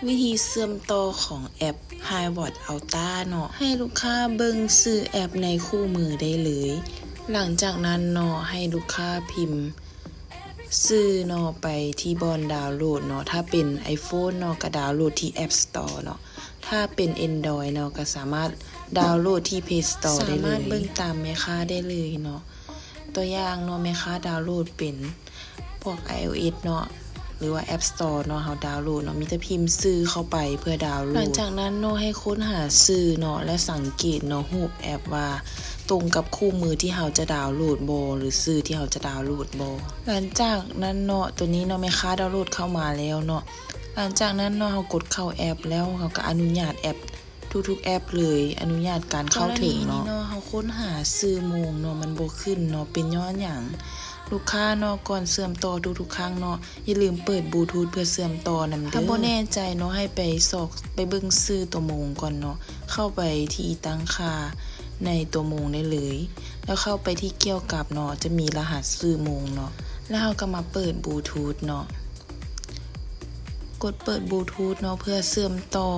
วิธีเชื่อมต่อของแอป HiWatt Ultra เนาะให้ลูกค้าเบิ่งชื่อแอปในคู่มือได้เลย หลังจากนั้นเนาะให้ลูกค้าพิมพ์ชื่อเนาะไปที่บอนดาวน์โหลดเนาะถ้าเป็น iPhone เนาะก็ดาวน์โหลดที่ App Store เนาะถ้าเป็น Android เนาะก็สามารถดาวน์โหลดที่ Play Store ได้เลยสามารถเบิ่งตามแม่ค้าได้เลยเนาะตัวอย่างเนาะแม่ค้าดาวน์โหลดเป็นพวก iOS เนาะหรือว่า App Store เนาะเฮาดาวน์โหลดเนาะมีแต่พิมพ์ชื่อเข้าไปเพื่อดาวน์โหลดหลังจากนั้นเนาะให้ค้นหาชื่อเนาะและสังเกตเนาะรูปแอปว่าตรงกับคู่มือที่เราจะดาวน์โหลดบ่หรือชื่อที่เราจะดาวน์โหลดบ่หลังจากนั้นเนาะตัวนี้เนาะแม่ค้าดาวน์โหลดเข้ามาแล้วเนาะหลังจากนั้นเนาะเรากดเข้าแอปแล้วเราก็อนุญาตแอปทุกๆแอปเลยอนุญาตการเข้าถึงเนาะเราค้นหาชื่อโมงเนาะมันบ่ขึ้นเนาะเป็นย้อนหยังลูกค้าเนาะก่อนเชื่อมต่อทุกๆครั้งเนาะอย่าลืมเปิดบลูทูธเพื่อเชื่อมต่อนำเด้อถ้าบ่แน่ใจเนาะให้ไปเบิ่งชื่อตัวโมงก่อนเนาะเข้าไปที่ตั้งค่าในตัวโมงได้เลยแล้วเข้าไปที่เกี่ยวกับเนาะจะมีรหัสชื่อโมงเนาะแล้วเราก็มาเปิดบลูทูธเนาะกดเปิดบลูทูธเนาะเพื่อเชื่อมต่อ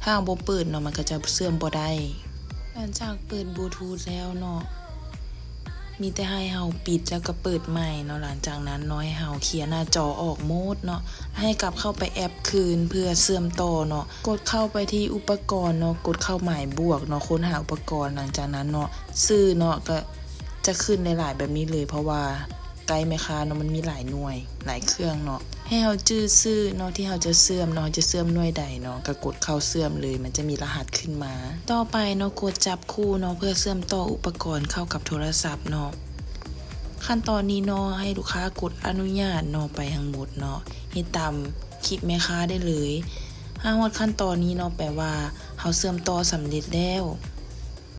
ถ้าบ่เปิดเนาะมันก็จะเชื่อมบ่ได้หลังจากเปิดบลูทูธแล้วเนาะมีแต่ให้เฮาปิดแล้วก็เปิดใหม่เนาะหลังจากนั้นเนาะให้เฮาเคลียร์หน้าจอออกโหมดเนาะให้กลับเข้าไปแอปคืนเพื่อเชื่อมต่อเนาะกดเข้าไปที่อุปกรณ์เนาะกดเข้าหมายบวกเนาะค้นหาอุปกรณ์หลังจากนั้นเนาะชื่อเนาะก็จะขึ้นหลายๆแบบนี้เลยเพราะว่าไกด์แม่ค้าเนาะมันมีหลายหน่วยหลายเครื่องเนาะให้เฮาชื่อเนาะที่เฮาจะเชื่อมเนาะจะเชื่อมหน่วยใดเนาะก็กดเข้าเชื่อมเลยมันจะมีรหัสขึ้นมาต่อไปเนาะกดจับคู่เนาะเพื่อเชื่อมต่ออุปกรณ์เข้ากับโทรศัพท์เนาะขั้นตอนนี้เนาะให้ลูกค้ากดอนุญาตเนาะไปทั้งหมดเนาะเฮ็ดตามคลิปแม่ค้าได้เลยถ้าฮอดขั้นตอนนี้เนาะแปลว่าเฮาเชื่อมต่อสำเร็จแล้ว